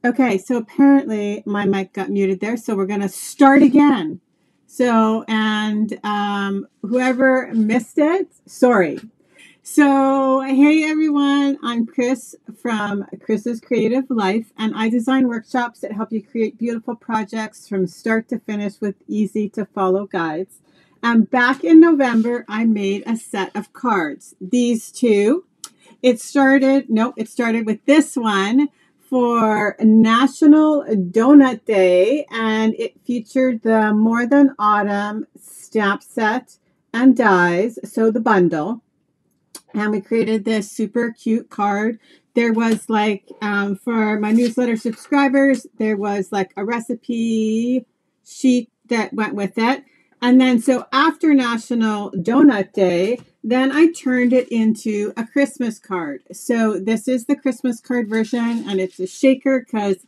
Okay, so apparently my mic got muted there, so we're going to start again. So, and whoever missed it, sorry. So, hey everyone, I'm Chris from Chris's Creative Life, and I design workshops that help you create beautiful projects from start to finish with easy to follow guides. And back in November, I made a set of cards. These two. It started with this one for National Donut Day, and it featured the More Than Autumn stamp set and dies, so the bundle. And we created this super cute card. There was for my newsletter subscribers, there was like a recipe sheet that went with it. And then so after National Donut Day, then I turned it into a Christmas card. So this is the Christmas card version, and it's a shaker because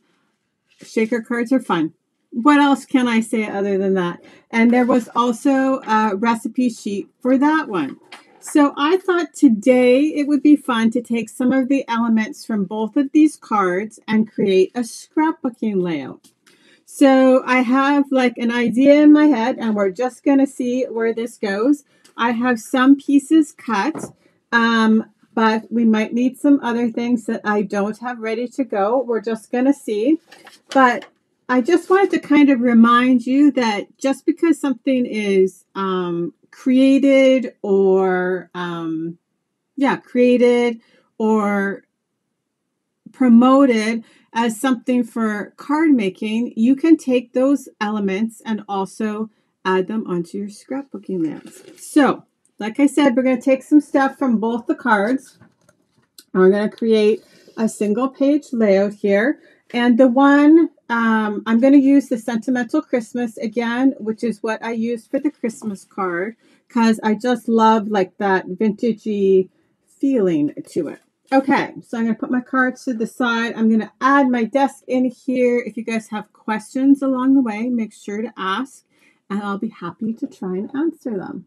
shaker cards are fun. What else can I say other than that? And there was also a recipe sheet for that one. So I thought today it would be fun to take some of the elements from both of these cards and create a scrapbooking layout. So I have like an idea in my head, and we're just going to see where this goes. I have some pieces cut, but we might need some other things that I don't have ready to go. We're just going to see. But I just wanted to kind of remind you that just because something is created or promoted as something for card making, you can take those elements and also add them onto your scrapbooking layouts. So, like I said, we're going to take some stuff from both the cards. And we're going to create a single page layout here. And the one, I'm going to use the Sentimental Christmas again, which is what I used for the Christmas card, because I just love like that vintagey feeling to it. Okay, so I'm going to put my cards to the side. I'm going to add my desk in here. If you guys have questions along the way, make sure to ask, and I'll be happy to try and answer them.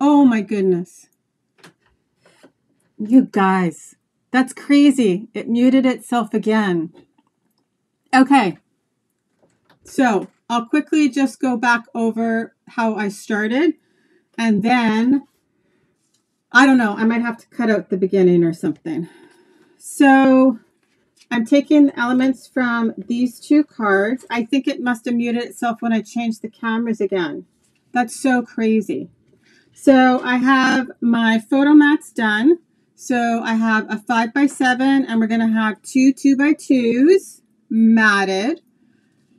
Oh my goodness. You guys, that's crazy. It muted itself again. Okay. So I'll quickly just go back over how I started, and then I don't know, I might have to cut out the beginning or something. So I'm taking elements from these two cards. I think it must have muted itself when I changed the cameras again. That's so crazy. So I have my photo mats done. So I have a 5x7, and we're going to have two 2x2s matted.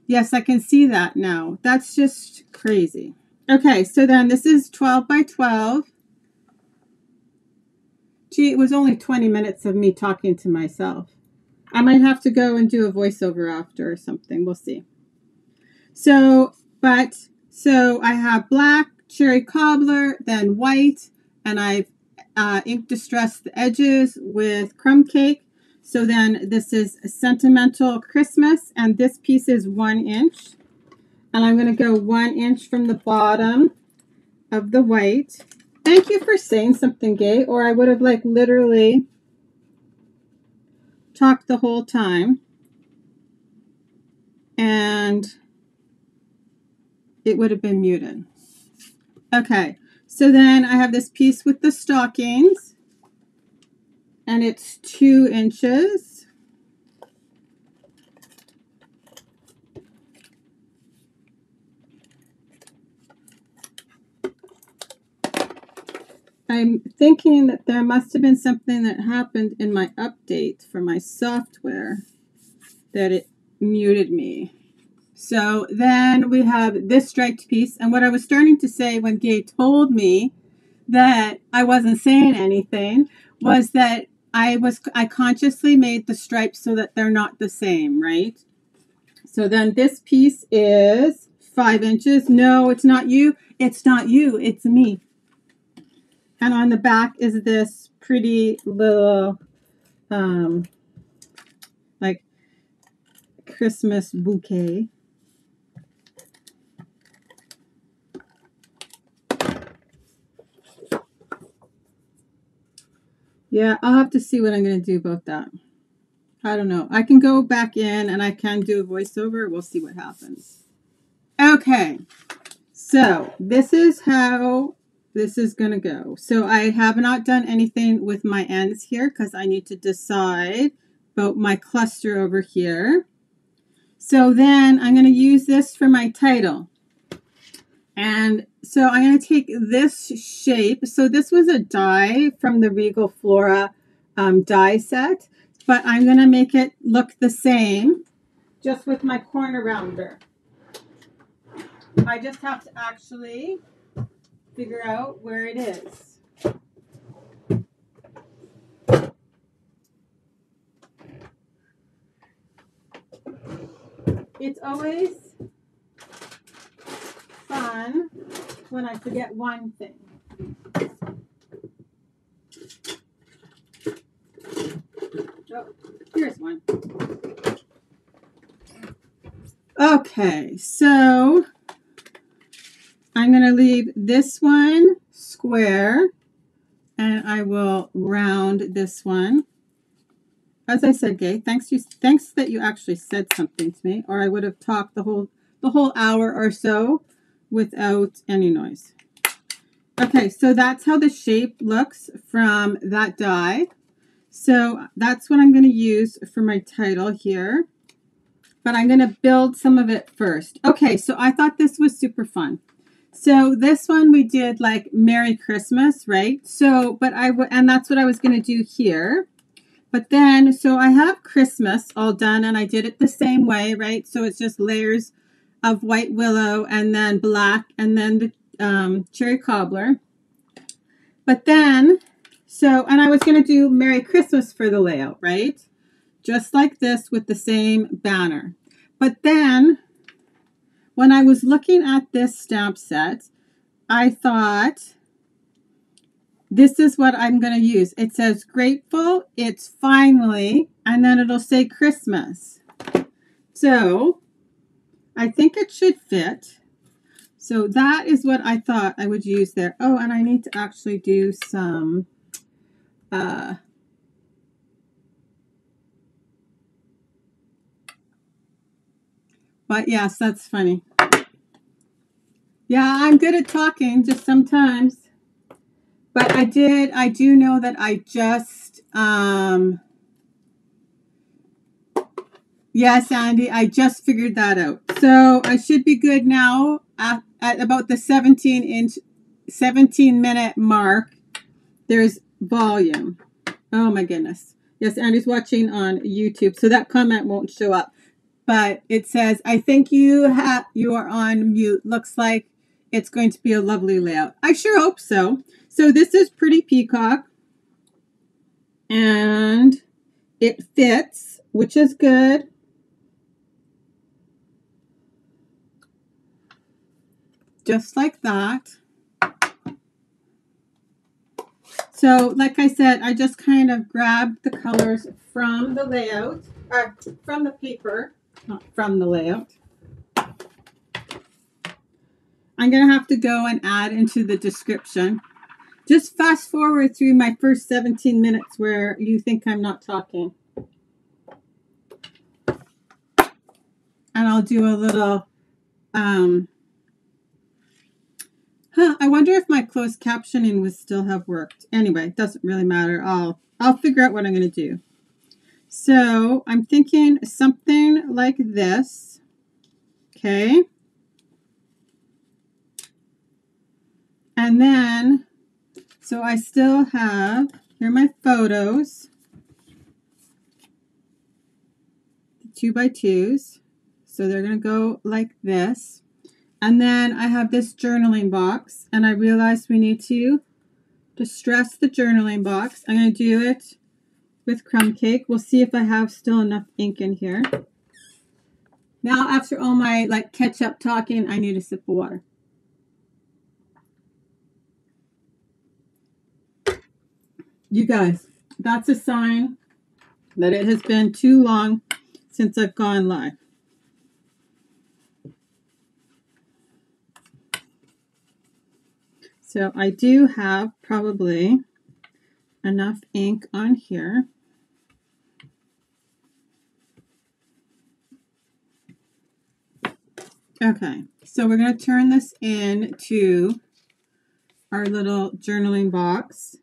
Yes, I can see that now. That's just crazy. Okay, so then this is 12x12. Gee, it was only 20 minutes of me talking to myself. I might have to go and do a voiceover after or something. We'll see. So I have black, cherry cobbler, then white, and I've ink distressed the edges with crumb cake. So then this is a Sentimental Christmas, and this piece is 1 inch. And I'm going to go 1 inch from the bottom of the white. Thank you for saying something, Gay, or I would have like literally talked the whole time. And it would have been muted. Okay, so then I have this piece with the stockings, and it's 2 inches. I'm thinking that there must have been something that happened in my update for my software that it muted me. So then we have this striped piece, and what I was starting to say when Gay told me that I wasn't saying anything was that I consciously made the stripes so that they're not the same, right? So then this piece is 5 inches. No, it's not you. It's not you. It's me. And on the back is this pretty little like Christmas bouquet. Yeah, I'll have to see what I'm going to do about that. I don't know. I can go back in and I can do a voiceover. We'll see what happens. Okay, so this is how this is going to go. So I have not done anything with my ends here because I need to decide about my cluster over here. So then I'm going to use this for my title. And so I'm going to take this shape. So this was a die from the Regal Flora die set, but I'm going to make it look the same just with my corner rounder. I just have to actually figure out where it is. It's always fun when I forget one thing. Oh, here's one. Okay, so I'm going to leave this one square, and I will round this one. As I said, Gay, thanks that you actually said something to me, or I would have talked the whole hour or so without any noise. Okay, so that's how the shape looks from that die. So that's what I'm going to use for my title here. But I'm going to build some of it first. Okay, so I thought this was super fun. So this one we did like Merry Christmas, right? So, and that's what I was going to do here. But then, so I have Christmas all done, and I did it the same way, right? So it's just layers of white willow and then black and then the cherry cobbler. But then, and I was going to do Merry Christmas for the layout, right? Just like this with the same banner. But then, when I was looking at this stamp set, I thought, this is what I'm going to use. It says grateful, it's finally, and then it'll say Christmas. So I think it should fit. So that is what I thought I would use there. Oh, and I need to actually do some but yes, that's funny. Yeah, I'm good at talking, just sometimes. But I do know that I just, yes, Andy, I just figured that out. So I should be good now at about the 17-minute mark. There's volume. Oh my goodness. Yes, Andy's watching on YouTube, so that comment won't show up. But it says, I think you are on mute. Looks like it's going to be a lovely layout. I sure hope so. So this is Pretty Peacock. And it fits, which is good. Just like that. So, like I said, I just kind of grabbed the colors from the layout, or from the paper, not from the layout. I'm going to have to go and add into the description. Just fast forward through my first 17 minutes where you think I'm not talking. And I'll do a little, I wonder if my closed captioning would still have worked. Anyway, it doesn't really matter. I'll figure out what I'm going to do. So I'm thinking something like this. Okay. And then, so I still have, here are my photos. The 2x2s. So they're going to go like this. And then I have this journaling box, and I realized we need to distress the journaling box. I'm going to do it with crumb cake. We'll see if I have still enough ink in here. Now, after all my catch-up talking, I need a sip of water. You guys, that's a sign that it has been too long since I've gone live. So I do have probably enough ink on here. Okay, so we're going to turn this into our little journaling box.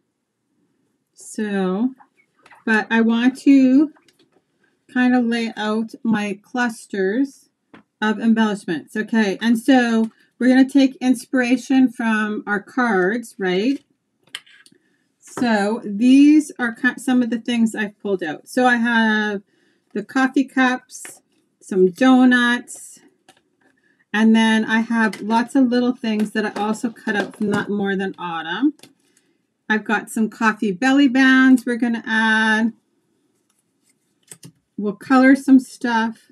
So, but I want to kind of lay out my clusters of embellishments. Okay, and so we're going to take inspiration from our cards, right? So these are some of the things I've pulled out. So I have the coffee cups, some donuts, and then I have lots of little things that I also cut out from Not More Than Autumn. I've got some coffee belly bands we're going to add. We'll color some stuff.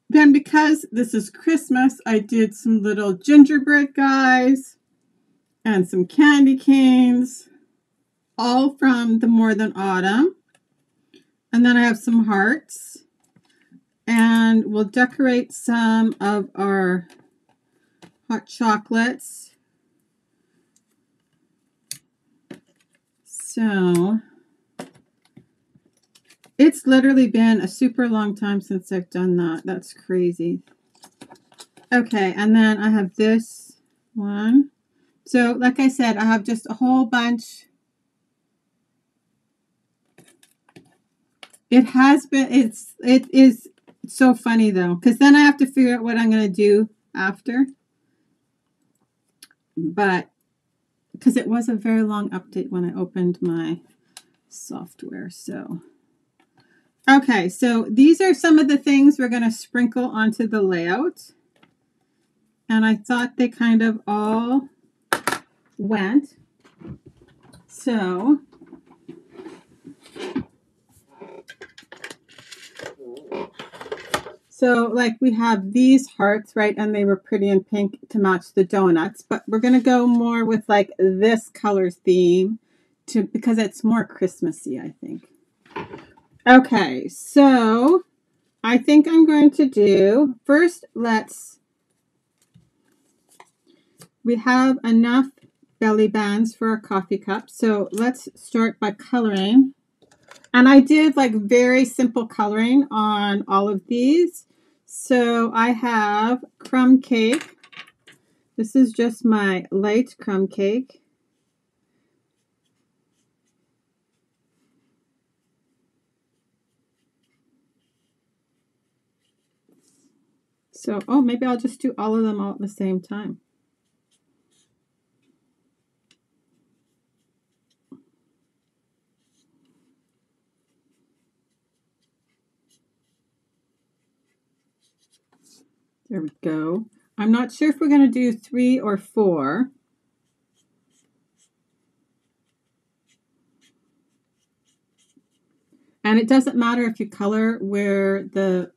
Then because this is Christmas, I did some little gingerbread guys and some candy canes, all from the More Than Autumn. And then I have some hearts. And we'll decorate some of our hot chocolates. So it's literally been a super long time since I've done that. That's crazy. Okay, and then I have this one. So like I said, I have just a whole bunch. It is so funny though, because then I have to figure out what I'm going to do after. But because it was a very long update when I opened my software. So, okay, so these are some of the things we're going to sprinkle onto the layout. And I thought they kind of all went. So like we have these hearts, right? And they were pretty in pink to match the donuts. But we're going to go more with like this color theme because it's more Christmassy, I think. Okay, so I think I'm going to do, first let's we have enough belly bands for our coffee cup. So let's start by coloring. And I did like very simple coloring on all of these. So I have crumb cake. This is just my light crumb cake. So, oh, maybe I'll just do all of them all at the same time. There we go. I'm not sure if we're going to do 3 or 4. And it doesn't matter if you color where the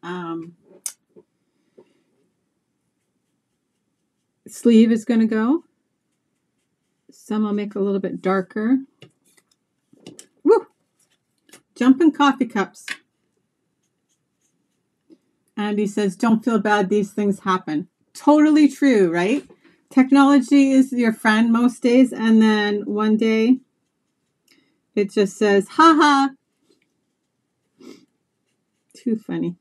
sleeve is going to go. Some I'll make a little bit darker. Woo! Jumping coffee cups. Andy says, don't feel bad, these things happen. Totally true, right? Technology is your friend most days, and then one day it just says, haha. Too funny.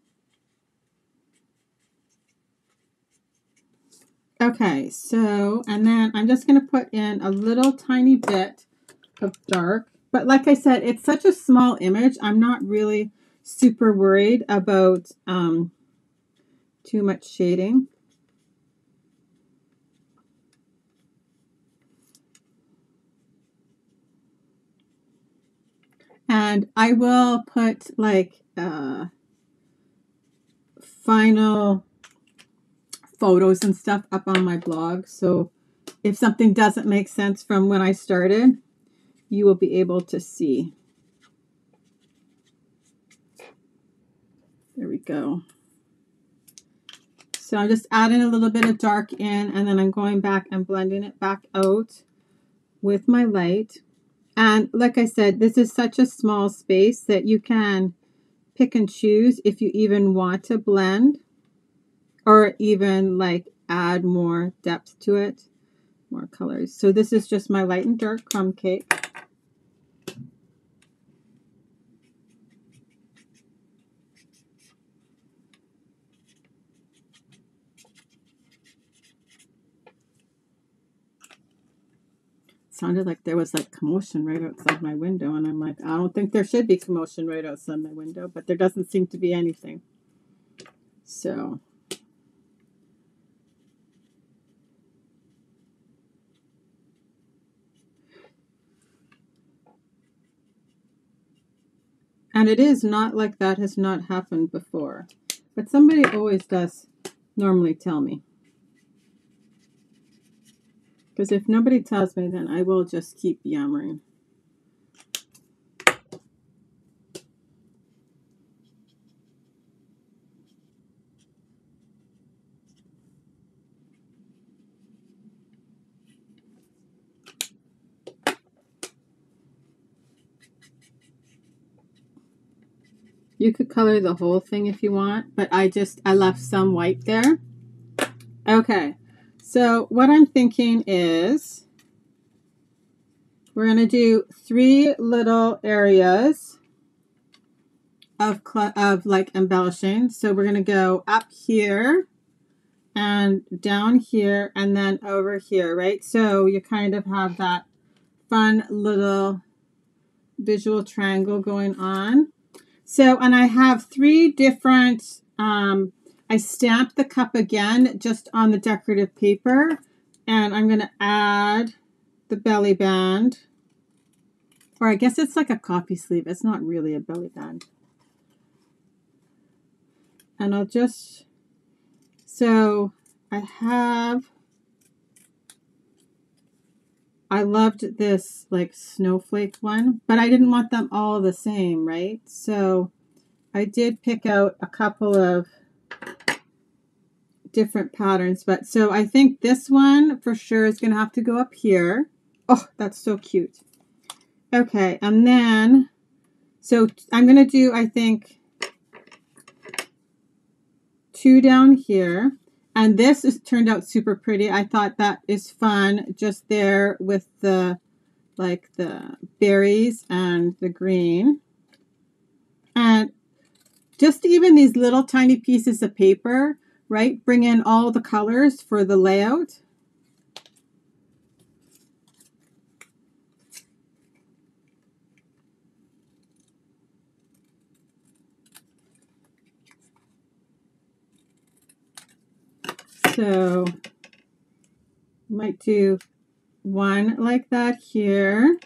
Okay, so, and then I'm just going to put in a little tiny bit of dark. But like I said, it's such a small image. I'm not really super worried about too much shading. And I will put like final photos and stuff up on my blog. So if something doesn't make sense from when I started, you will be able to see. There we go. So I'm just adding a little bit of dark in, and then I'm going back and blending it back out with my light. And like I said, this is such a small space that you can pick and choose if you even want to blend or even like add more depth to it, more colors. So this is just my light and dark crumb cake. Sounded like there was like commotion right outside my window, and I'm like, I don't think there should be commotion right outside my window, but there doesn't seem to be anything. So and it is not like that has not happened before, but somebody always does normally tell me. Because if nobody tells me, then I will just keep yammering. You could color the whole thing if you want, but I left some white there. Okay, so what I'm thinking is we're going to do 3 little areas of like embellishing. So we're going to go up here and down here and then over here, right? So you kind of have that fun little visual triangle going on. So, and I have 3 different, I stamped the cup again just on the decorative paper, and I'm going to add the belly band, or I guess it's like a coffee sleeve. It's not really a belly band. And I'll just, so I loved this like snowflake one, but I didn't want them all the same, right? So I did pick out a couple of different patterns, but so I think this one for sure is going to have to go up here. Oh, that's so cute. Okay, and then, so I'm going to do, I think, 2 down here. And this turned out super pretty. I thought that is fun just there with the like the berries and the green. And just even these little tiny pieces of paper, right? Bring in all the colors for the layout. So might do one like that here.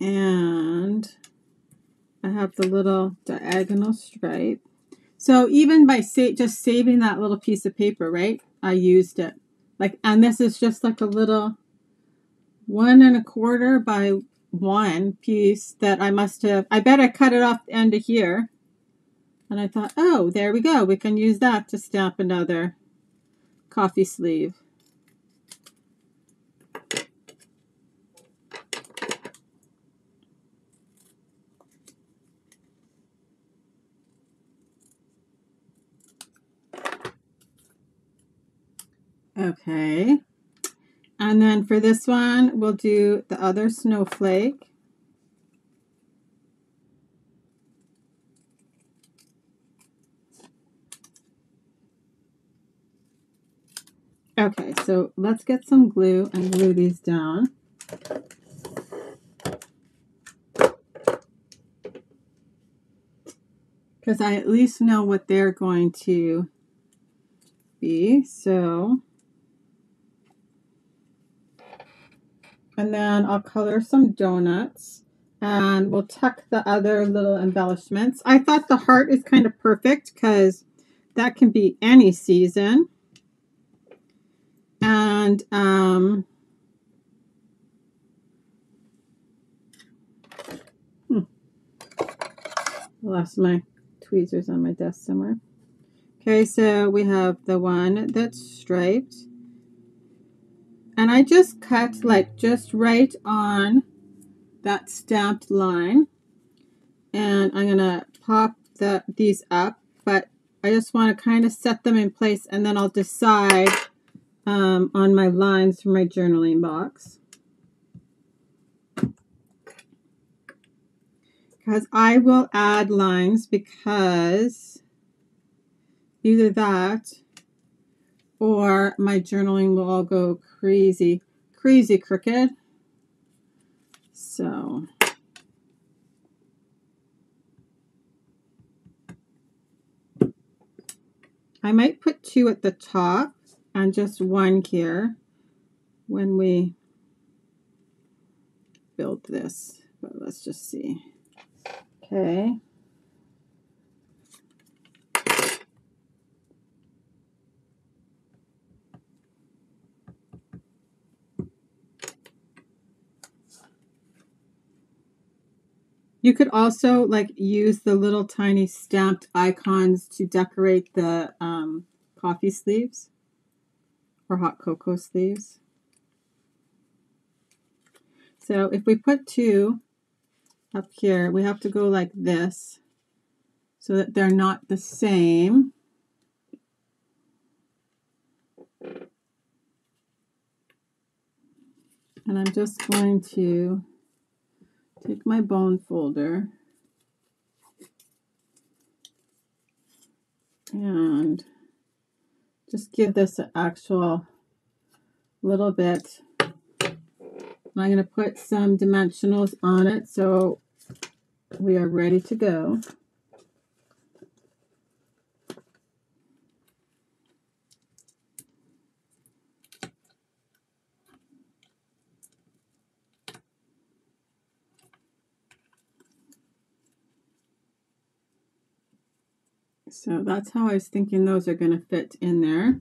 And I have the little diagonal stripe. So even by just saving that little piece of paper, right? I used it. Like, and this is just like a little 1 1/4 by 1 piece that I must have, I bet I cut it off the end of here. And I thought, oh, there we go. We can use that to stamp another coffee sleeve. Okay. And then for this one, we'll do the other snowflake. Okay, so let's get some glue and glue these down. Because I at least know what they're going to be. So, and then I'll color some donuts. And we'll tuck the other little embellishments. I thought the heart is kind of perfect because that can be any season. And lost my tweezers on my desk somewhere. Okay, so we have the one that's striped. And I just cut like just right on that stamped line. And I'm going to pop these up, but I just want to kind of set them in place, and then I'll decide on my lines for my journaling box. Because I will add lines, because either that or my journaling will all go crazy crooked. So I might put 2 at the top and just 1 here when we build this. But let's just see. Okay. You could also like use the little tiny stamped icons to decorate the coffee sleeves or hot cocoa sleeves. So if we put 2 up here, we have to go like this so that they're not the same. And I'm just going to take my bone folder and just give this an actual little bit. I'm going to put some dimensionals on it so we are ready to go. So that's how I was thinking those are going to fit in there.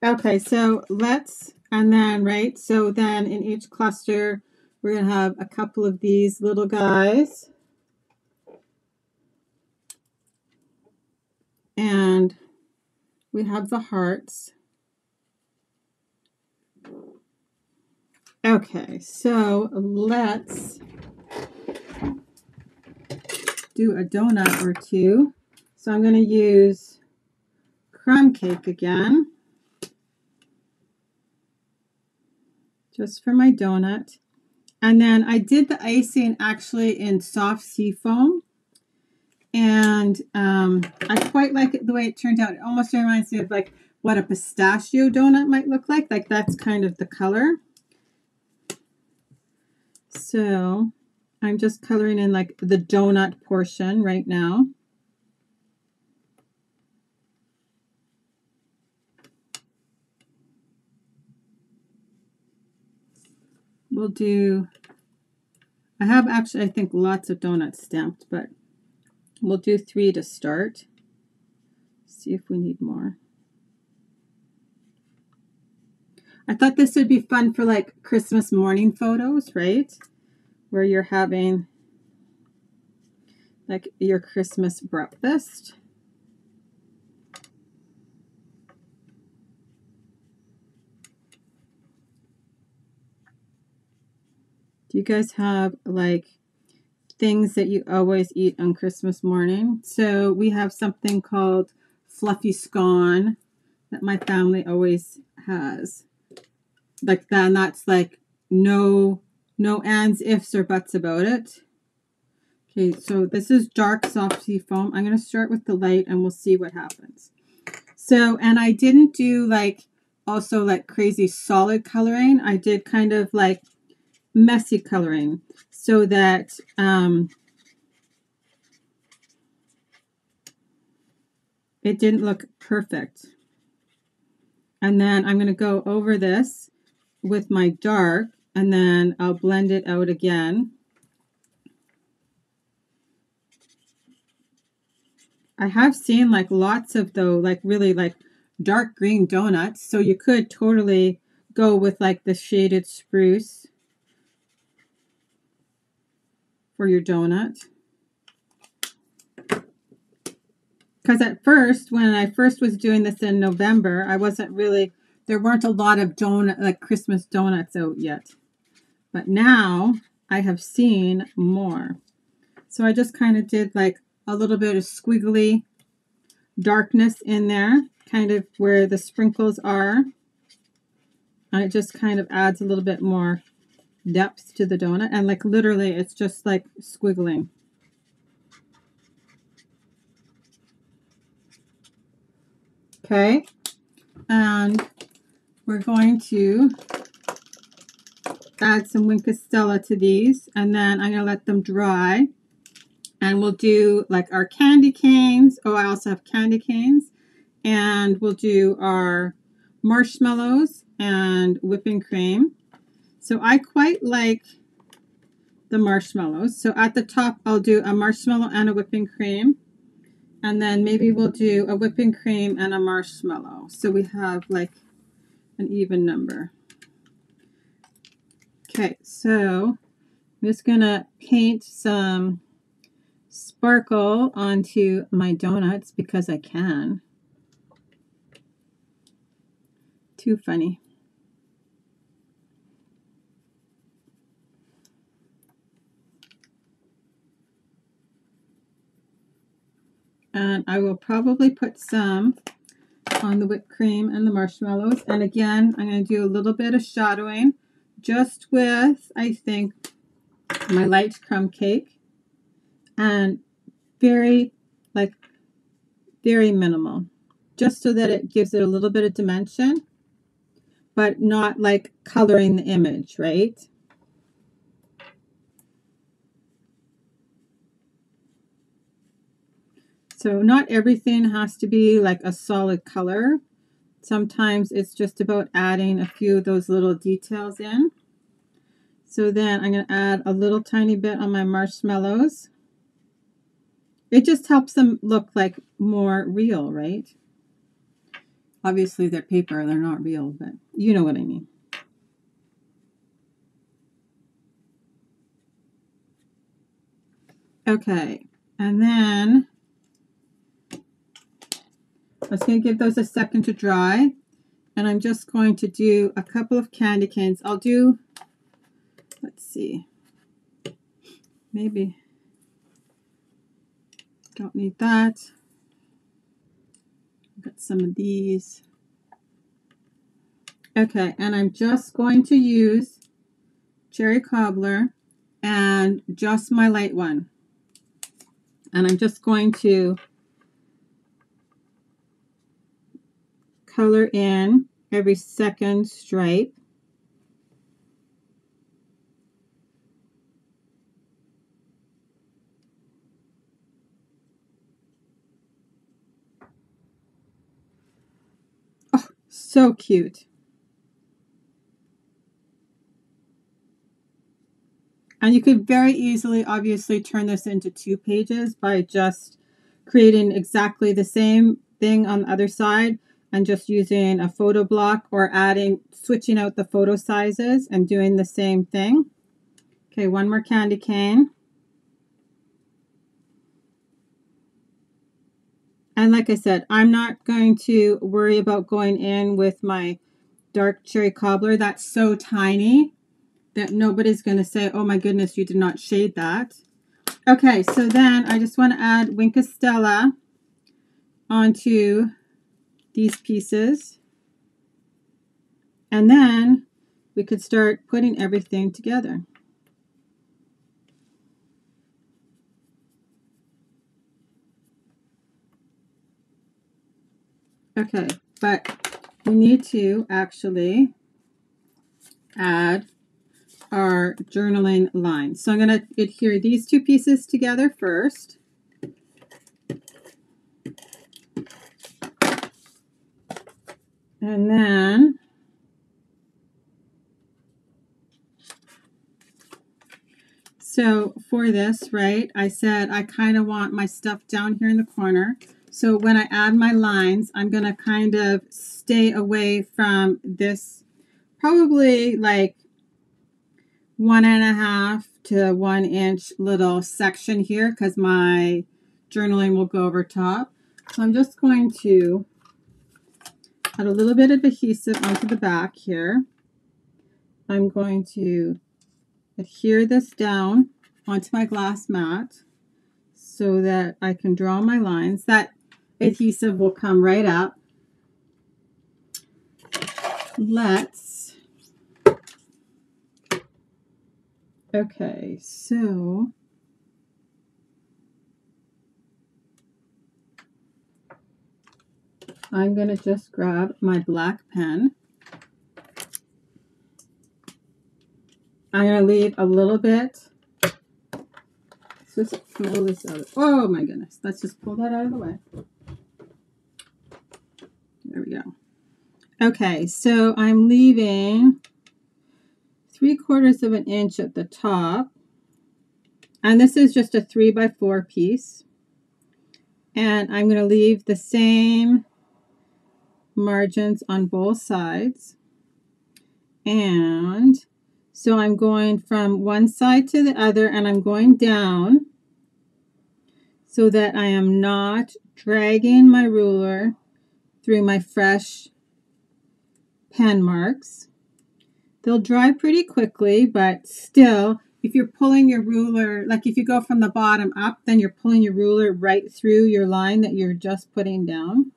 Okay, so and then, right, so then in each cluster, we're going to have a couple of these little guys. And we have the hearts. Okay, so let's do a donut or two. So I'm going to use crumb cake again, just for my donut. And then I did the icing actually in soft sea foam. And I quite like it the way it turned out. It almost reminds me of like what a pistachio donut might look like. Like that's kind of the color. So I'm just coloring in like the donut portion right now. We'll do, I have actually, I think, lots of donuts stamped, but we'll do 3 to start. See if we need more. I thought this would be fun for like Christmas morning photos, right? Where you're having like your Christmas breakfast. Do you guys have like things that you always eat on Christmas morning? So we have something called fluffy scone that my family always has. Like that, and that's like no ands, ifs, or buts about it. Okay, so this is dark soft sea foam. I'm going to start with the light and we'll see what happens. So, and I didn't do like also like crazy solid coloring. I did kind of like messy coloring so that it didn't look perfect. And then I'm going to go over this with my dark, and then I'll blend it out again. I have seen like lots of though, like really like dark green donuts. So you could totally go with like the shaded spruce for your donut. Because at first, when I first was doing this in November, I wasn't really, there weren't a lot of donut, like Christmas donuts out yet. But now I have seen more. So I just kind of did like a little bit of squiggly darkness in there, kind of where the sprinkles are. And it just kind of adds a little bit more depth to the donut. And like literally, it's just like squiggling. Okay. And we're going to add some Wink Stella to these, and then I'm going to let them dry. And we'll do like our candy canes. Oh, I also have candy canes. And we'll do our marshmallows and whipping cream. So I quite like the marshmallows. So at the top, I'll do a marshmallow and a whipping cream. And then maybe we'll do a whipping cream and a marshmallow. So we have like an even number. Okay, so I'm just going to paint some sparkle onto my donuts because I can. Too funny. And I will probably put some on the whipped cream and the marshmallows. And again, I'm going to do a little bit of shadowing just with, I think, my light crumb cake. And very minimal. Just so that it gives it a little bit of dimension, but not like coloring the image, right? So not everything has to be like a solid color. Sometimes it's just about adding a few of those little details in. So then I'm going to add a little tiny bit on my marshmallows. It just helps them look like more real, right? Obviously they're paper, they're not real, but you know what I mean. Okay, and then I was going to give those a second to dry, and I'm just going to do a couple of candy canes. I'll do, let's see, maybe Don't need that. Got some of these. Okay, and I'm just going to use cherry cobbler and just my light one. And I'm just going to color in every second stripe. Oh, so cute. And you could very easily, obviously, turn this into 2 pages by just creating exactly the same thing on the other side and just using a photo block or switching out the photo sizes and doing the same thing. Okay, one more candy cane. And like I said, I'm not going to worry about going in with my dark cherry cobbler. That's so tiny that nobody's going to say, oh my goodness, you did not shade that. Okay, so then I just want to add Wink Stella onto these pieces. And then we could start putting everything together. Okay, but we need to actually add our journaling lines. So I'm going to adhere these 2 pieces together first. And then so for this, right, I said I kind of want my stuff down here in the corner. So when I add my lines, I'm going to kind of stay away from this, probably like 1.5 to 1 inch little section here, because my journaling will go over top. So I'm just going to add a little bit of adhesive onto the back here. I'm going to adhere this down onto my glass mat so that I can draw my lines. That adhesive will come right up. Okay, so I'm going to just grab my black pen. I'm going to leave a little bit. Let's just pull this out. Oh my goodness. Let's just pull that out of the way. There we go. Okay, so I'm leaving 3/4 of an inch at the top. And this is just a 3x4 piece. And I'm going to leave the same margins on both sides. And so I'm going from one side to the other, and I'm going down so that I am not dragging my ruler through my fresh pen marks. They'll dry pretty quickly, but still, if you're pulling your ruler, like if you go from the bottom up, then you're pulling your ruler right through your line that you're just putting down.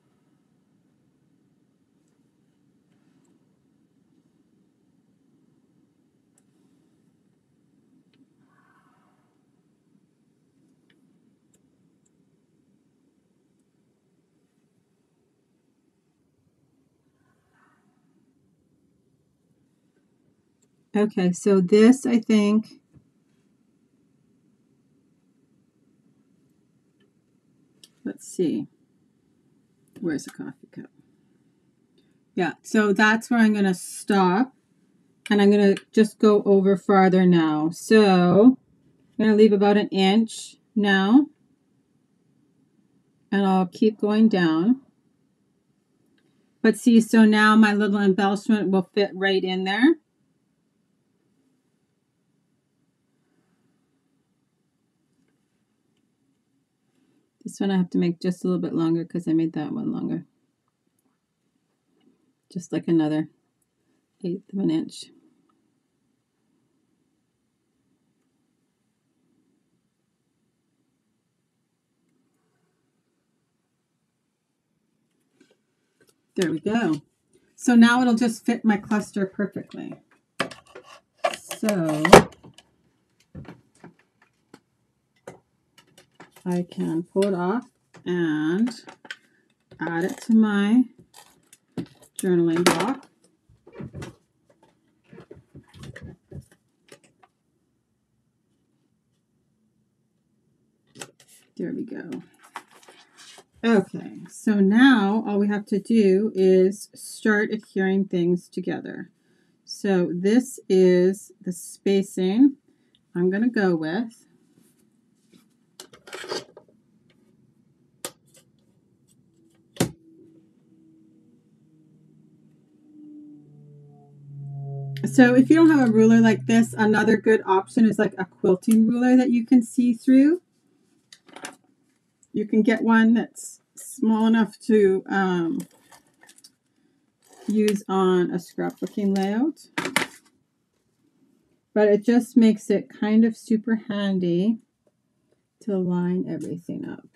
Okay, so this, I think, let's see, where's the coffee cup? Yeah, so that's where I'm going to stop, and I'm going to just go over farther now. So I'm going to leave about 1 inch now, and I'll keep going down. But see, so now my little embellishment will fit right in there. This one I have to make just a little bit longer because I made that one longer. Just like another 1/8 of an inch. There we go. So now it'll just fit my cluster perfectly. So I can pull it off and add it to my journaling block. There we go. Okay, so now all we have to do is start adhering things together. So this is the spacing I'm going to go with. So if you don't have a ruler like this, another good option is like a quilting ruler that you can see through. You can get one that's small enough to use on a scrapbooking layout. But it just makes it kind of super handy to line everything up.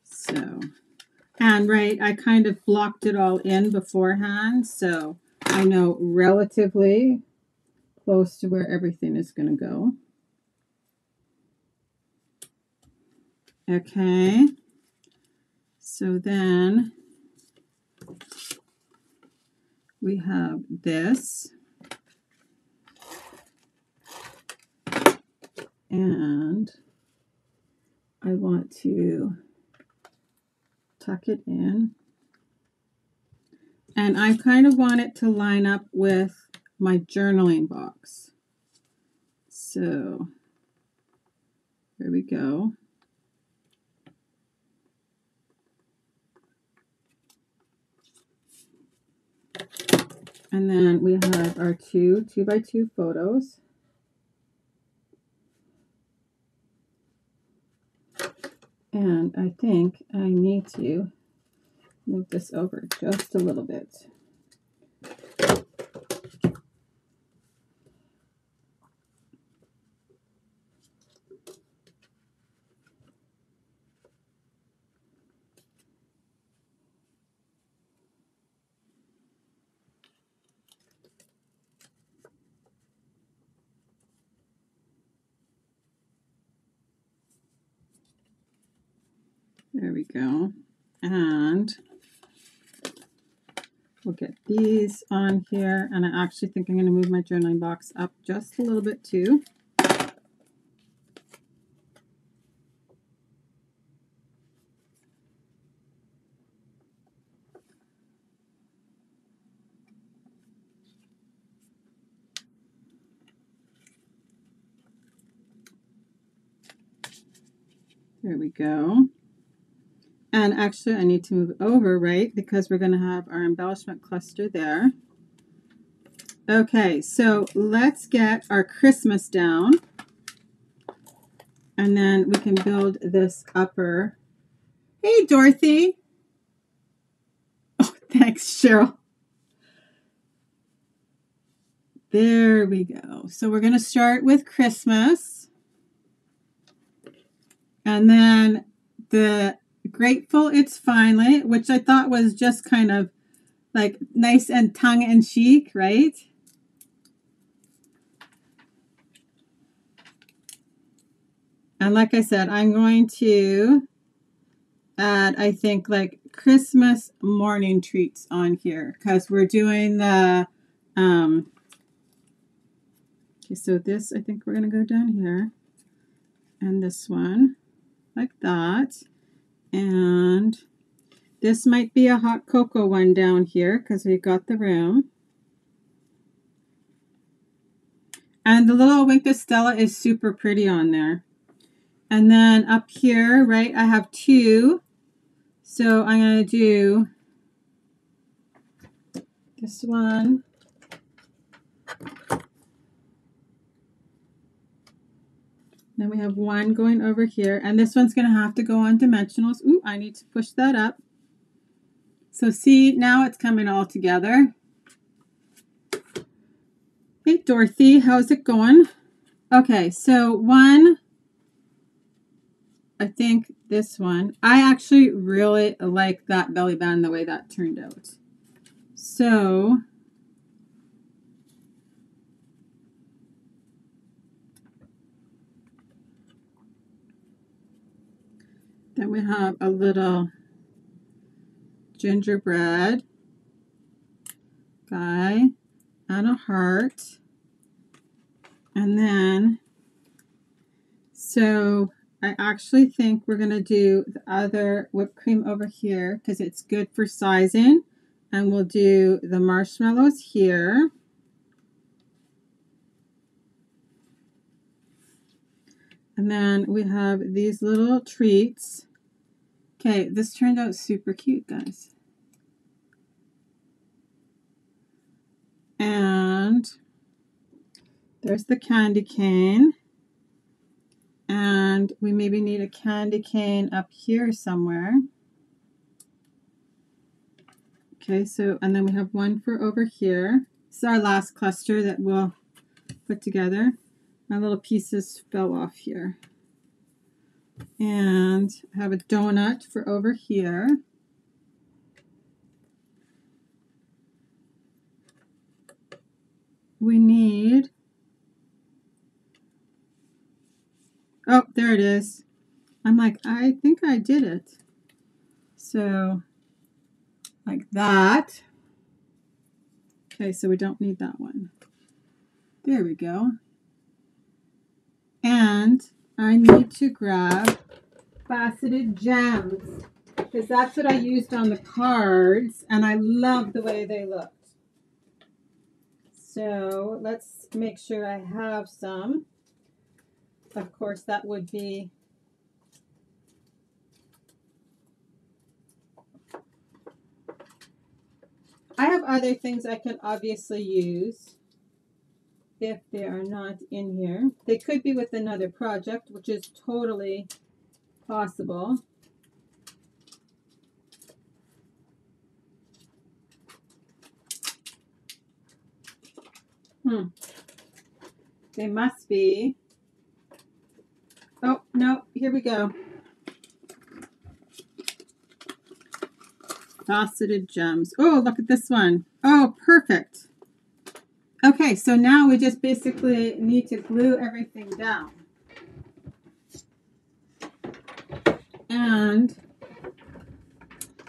So, and right, I kind of blocked it all in beforehand, so I know relatively close to where everything is going to go. Okay, so then we have this, and I want to tuck it in, and I kind of want it to line up with my journaling box. So there we go. And then we have our two 2x2 photos. And I think I need to move this over just a little bit. There we go. And we'll get these on here. And I actually think I'm going to move my journaling box up just a little bit too. There we go. And actually I need to move over, right? Because we're going to have our embellishment cluster there. Okay, so let's get our Christmas down. And then we can build this upper. Hey, Dorothy. Oh, thanks, Cheryl. There we go. So we're going to start with Christmas. And then the Grateful It's Finally, which I thought was just kind of like nice and tongue-in-cheek, right? And like I said, I'm going to add, I think, like Christmas morning treats on here because we're doing the, okay, so this, I think we're going to go down here and this one like that. And this might be a hot cocoa one down here because we've got the room. And the little Wink of Stella is super pretty on there. And then up here, right, I have two. So I'm going to do this one. Then we have one going over here. And this one's going to have to go on dimensionals. Ooh, I need to push that up. So see, now it's coming all together. Hey, Dorothy, how's it going? Okay, so one I think this one, I actually really like that belly band, the way that turned out. So then we have a little gingerbread guy and a heart. And then, so I actually think we're going to do the other whipped cream over here because it's good for sizing. And we'll do the marshmallows here. And then we have these little treats. Okay, this turned out super cute, guys. And there's the candy cane. And we maybe need a candy cane up here somewhere. Okay, so, and then we have one for over here. This is our last cluster that we'll put together. My little pieces fell off here. And I have a donut for over here. We need, oh, there it is. I'm like, I think I did it. So, like that. Okay, so we don't need that one. There we go. And I need to grab faceted gems because that's what I used on the cards and I love the way they looked. So let's make sure I have some. Of course, that would be I have other things I could obviously use if they are not in here. They could be with another project, which is totally possible. They must be. Oh, no, here we go. Faceted gems. Oh, look at this one. Oh, perfect. Okay, so now we just basically need to glue everything down. And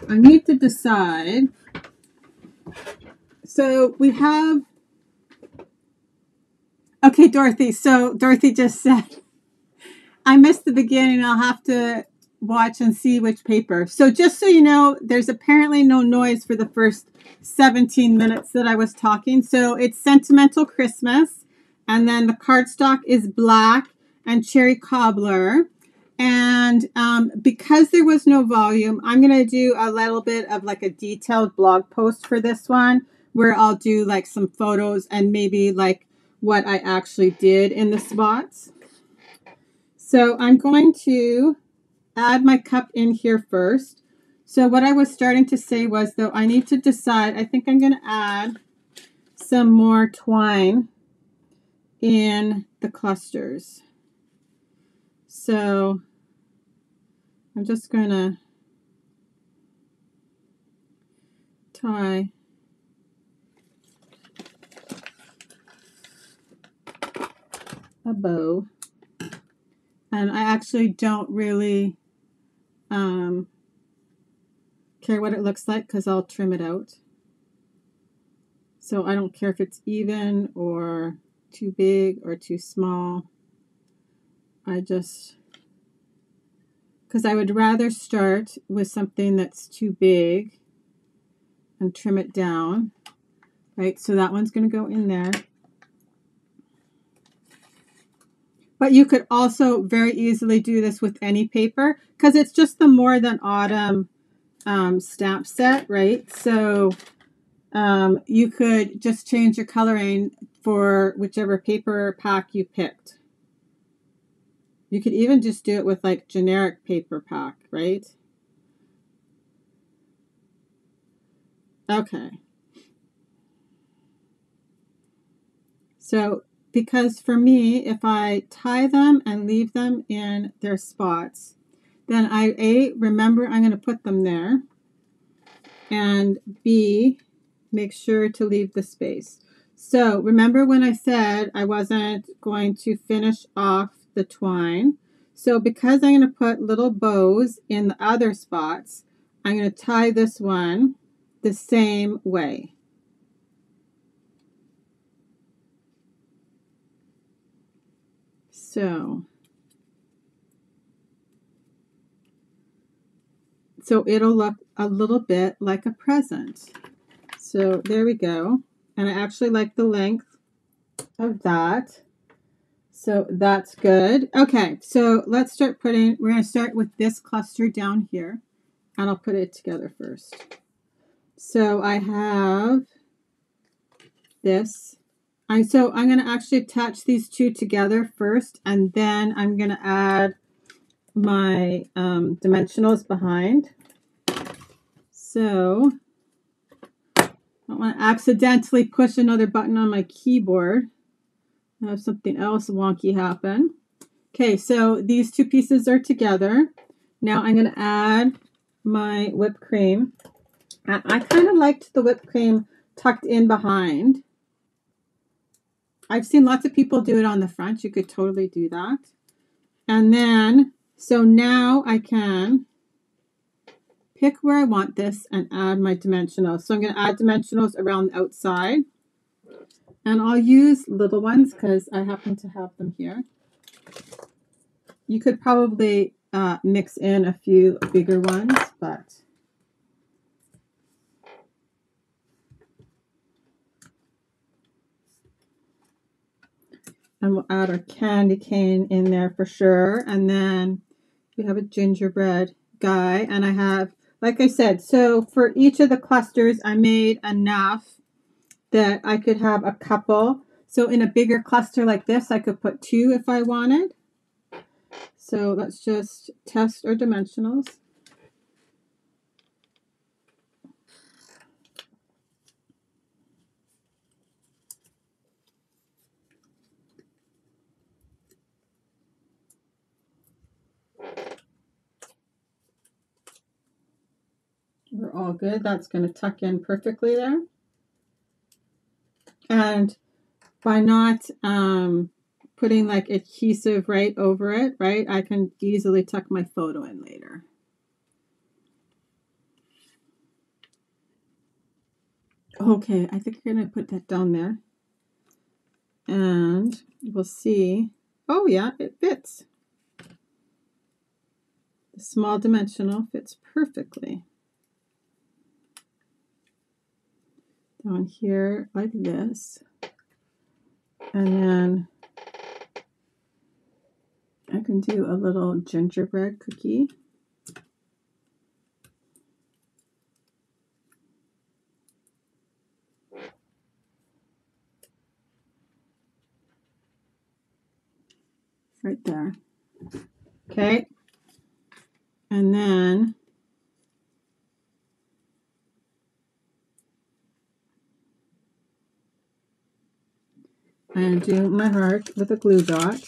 I need to decide. So we have, okay, Dorothy. So Dorothy just said, I missed the beginning. I'll have to watch and see which paper. So just so you know, there's apparently no noise for the first 17 minutes that I was talking. So it's Sentimental Christmas. And then the cardstock is black and cherry cobbler. And because there was no volume, I'm going to do a little bit of like a detailed blog post for this one where I'll do like some photos and maybe like what I actually did in the spots. So I'm going to add my cup in here first. So what I was starting to say was, though, I need to decide. I think I'm going to add some more twine in the clusters. So I'm just going to tie a bow. And I actually don't really care what it looks like because I'll trim it out. So I don't care if it's even or too big or too small. I just, because I would rather start with something that's too big and trim it down, right? So that one's going to go in there. But you could also very easily do this with any paper because it's just the More Than Autumn stamp set, right? So you could just change your coloring for whichever paper pack you picked. You could even just do it with like generic paper pack, right? Okay. So because for me, if I tie them and leave them in their spots, then A, remember I'm going to put them there, and B, make sure to leave the space. So remember when I said I wasn't going to finish off the twine? So because I'm going to put little bows in the other spots, I'm going to tie this one the same way. So it'll look a little bit like a present. So there we go. And I actually like the length of that. So that's good. Okay, so let's start we're going to start with this cluster down here. And I'll put it together first. So I have this. So I'm going to actually attach these two together first, and then I'm going to add my dimensionals behind. So I don't want to accidentally push another button on my keyboard. I have something else wonky happen. Okay, so these two pieces are together. Now I'm going to add my whipped cream. And I kind of liked the whipped cream tucked in behind. I've seen lots of people do it on the front. You could totally do that. And then, so now I can pick where I want this and add my dimensionals. So I'm going to add dimensionals around the outside. And I'll use little ones because I happen to have them here. You could probably mix in a few bigger ones, but and we'll add our candy cane in there for sure. And then we have a gingerbread guy. And I have, like I said, so for each of the clusters, I made enough that I could have a couple. So in a bigger cluster like this, I could put 2 if I wanted. So let's just test our dimensionals. We're all good. That's going to tuck in perfectly there. And by not putting like adhesive right over it, right, I can easily tuck my photo in later. Okay, I think we're going to put that down there. And we'll see. Oh yeah, it fits. The small dimensional fits perfectly. Down here like this. And then I can do a little gingerbread cookie. Right there. Okay. And then I'm going to do my heart with a glue dot.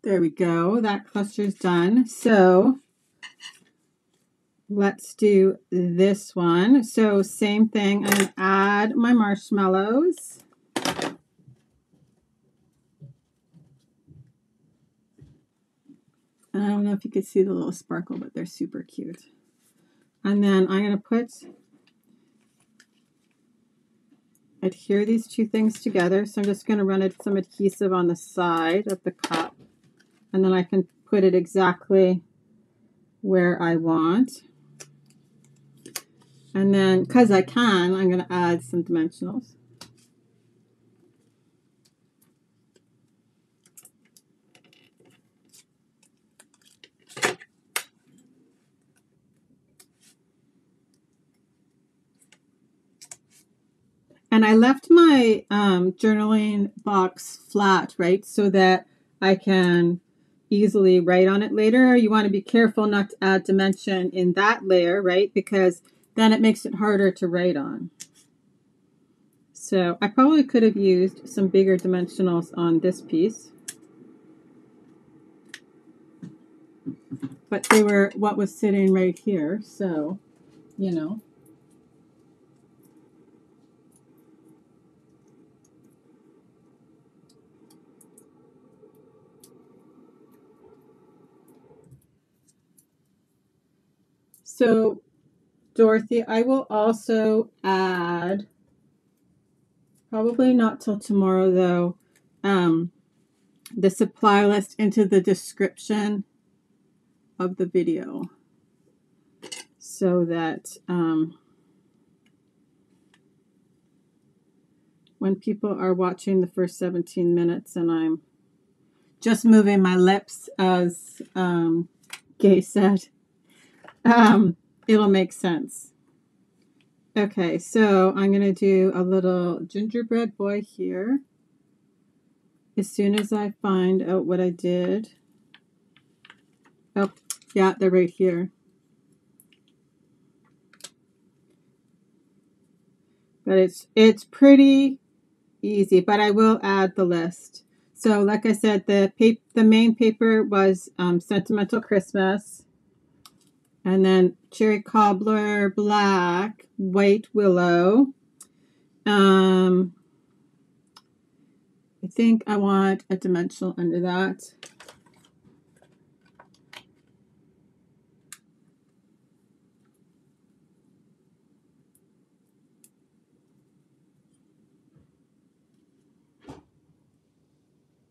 There we go. That cluster's done. So let's do this one. So same thing. I'm going to add my marshmallows. I don't know if you can see the little sparkle, but they're super cute. And then I'm going to adhere these two things together. So I'm just going to run some adhesive on the side of the cup. And then I can put it exactly where I want. And then, because I can, I'm going to add some dimensionals. And I left my journaling box flat, right, so that I can easily write on it later. You want to be careful not to add dimension in that layer, right? Because then it makes it harder to write on. So I probably could have used some bigger dimensionals on this piece, but they were what was sitting right here, so, you know. So, Dorothy, I will also add, probably not till tomorrow though, the supply list into the description of the video so that when people are watching the first 17 minutes and I'm just moving my lips, as Gay said, it'll make sense. Okay, so I'm going to do a little gingerbread boy here. As soon as I find out what I did. Oh, yeah, they're right here. But it's pretty easy, but I will add the list. So like I said, the main paper was Sentimental Christmas. And then Cherry Cobbler, Black, White Willow. I think I want a dimensional under that.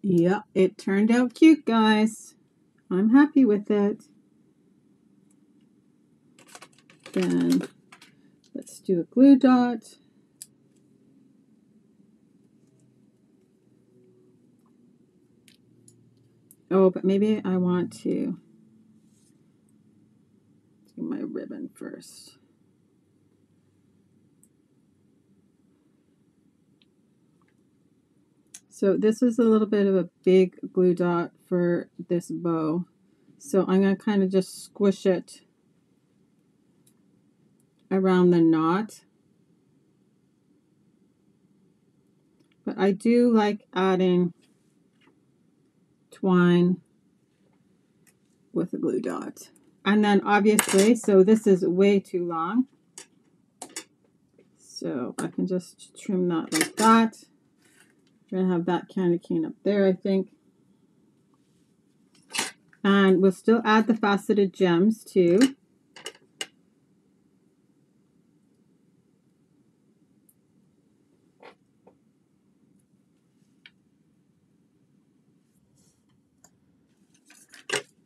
Yeah, it turned out cute, guys. I'm happy with it. Then let's do a glue dot. Oh, but maybe I want to do my ribbon first. So this is a little bit of a big glue dot for this bow. So I'm going to kind of just squish it around the knot. But I do like adding twine with a glue dot. And then obviously, so this is way too long. So I can just trim that like that. We're going to have that candy cane up there, I think. And we'll still add the faceted gems too.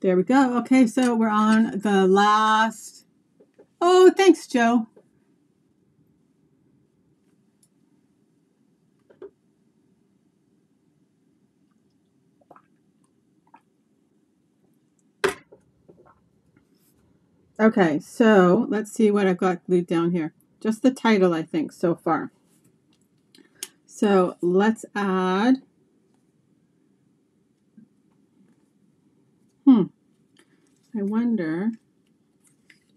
There we go. Okay, so we're on the last. Oh, thanks, Joe. Okay, so let's see what I've got glued down here. Just the title, I think, so far. So let's add. I wonder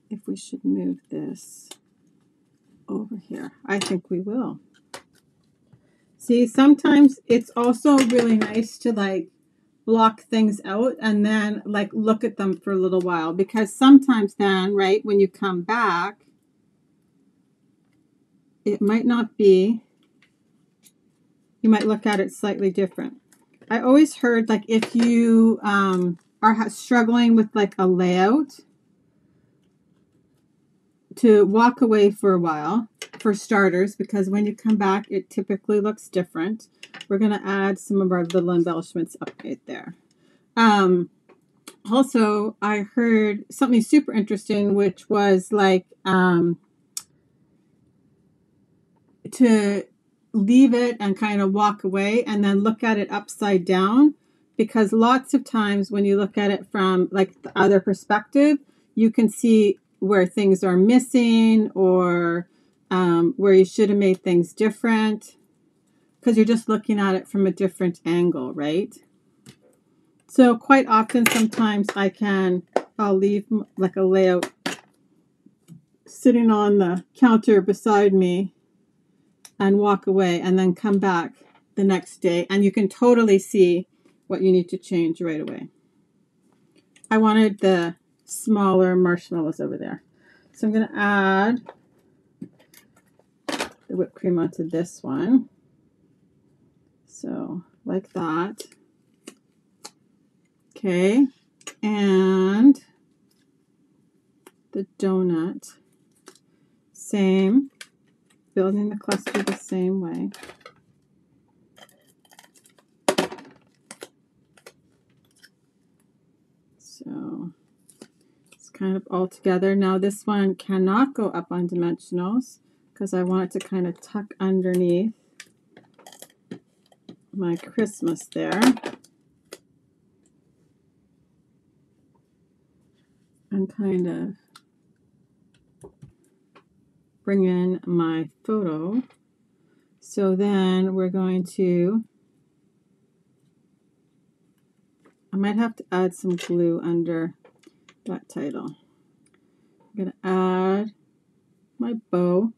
if we should move this over here. I think we will. See, sometimes it's also really nice to like block things out and then like look at them for a little while, because sometimes then, right, when you come back, it might not be, you might look at it slightly different. I always heard like if you are struggling with like a layout, to walk away for a while, for starters, because when you come back it typically looks different. We're going to add some of our little embellishments up right there. Also, I heard something super interesting, which was like to leave it and kind of walk away and then look at it upside down, because lots of times when you look at it from like the other perspective, you can see where things are missing or where you should have made things different, because you're just looking at it from a different angle, right? So quite often, sometimes I'll leave like a layout sitting on the counter beside me and walk away and then come back the next day, and you can totally see what you need to change right away. I wanted the smaller marshmallows over there. So I'm going to add the whipped cream onto this one. So like that. Okay. And the donut. Same. Building the cluster the same way. So it's kind of all together. Now this one cannot go up on dimensionals because I want it to kind of tuck underneath my Christmas there. And kind of bring in my photo. So then we're going to, I might have to add some glue under that title. I'm going to add my bow.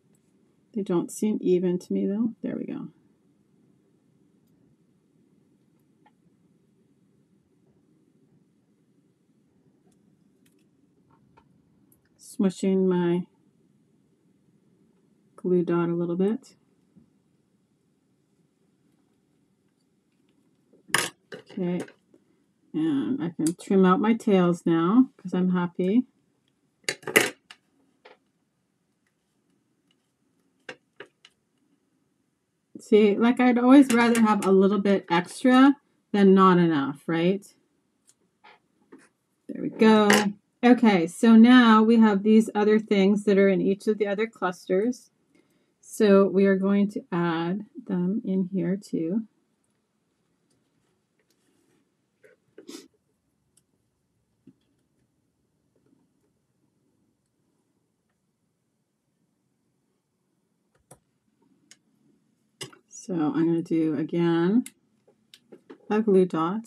They don't seem even to me though. There we go. Smushing my glue dot a little bit. Okay, and I can trim out my tails now because I'm happy. See, like I'd always rather have a little bit extra than not enough, right? There we go. Okay, so now we have these other things that are in each of the other clusters. So we are going to add them in here too. So I'm going to do again a glue dot.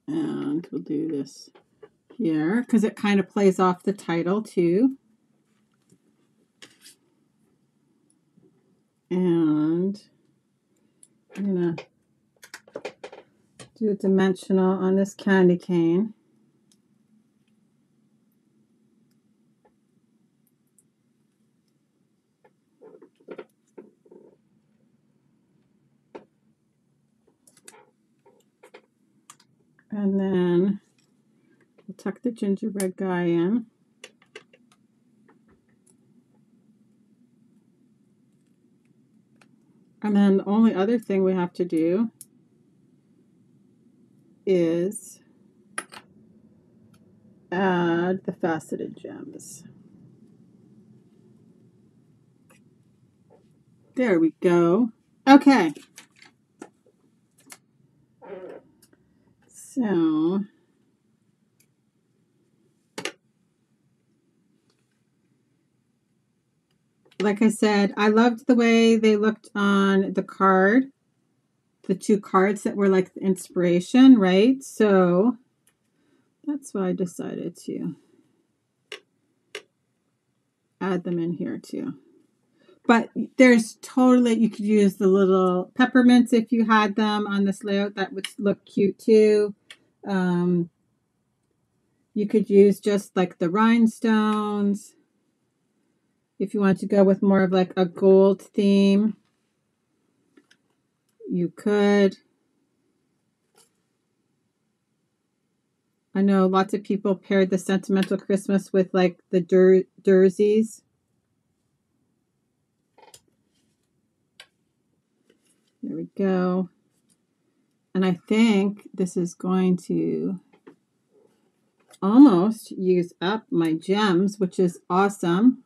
And we'll do this here because it kind of plays off the title too. And I'm going to do a dimensional on this candy cane. And then we'll tuck the gingerbread guy in. And then the only other thing we have to do is add the faceted gems. There we go. Okay. So like I said, I loved the way they looked on the card. The two cards that were like the inspiration, right? So that's why I decided to add them in here too. But there's totally, you could use the little peppermints if you had them on this layout. That would look cute too. You could use just like the rhinestones. If you want to go with more of like a gold theme, you could. I know lots of people paired the Sentimental Christmas with like the jerseys. There we go. And I think this is going to almost use up my gems, which is awesome.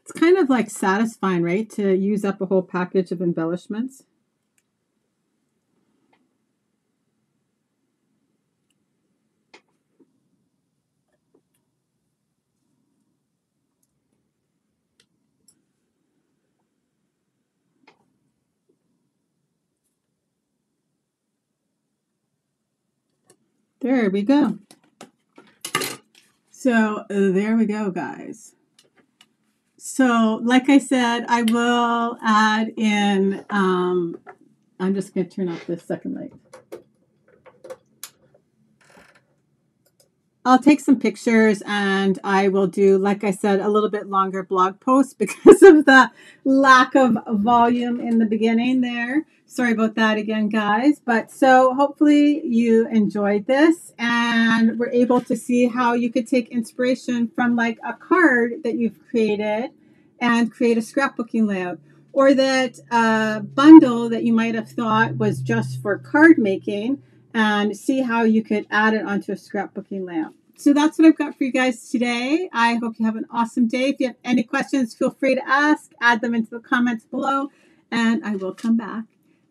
It's kind of like satisfying, right? To use up a whole package of embellishments. There we go. So there we go, guys. So like I said, I will add in, I'm just going to turn off this second light. I'll take some pictures and I will do, like I said, a little bit longer blog post because of the lack of volume in the beginning there. Sorry about that again, guys. But so hopefully you enjoyed this and were able to see how you could take inspiration from like a card that you've created and create a scrapbooking layout, or that bundle that you might have thought was just for card making, and see how you could add it onto a scrapbooking layout. So that's what I've got for you guys today. I hope you have an awesome day. If you have any questions, feel free to ask. Add them into the comments below, and I will come back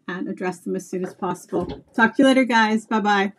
and address them as soon as possible. Talk to you later, guys. Bye-bye.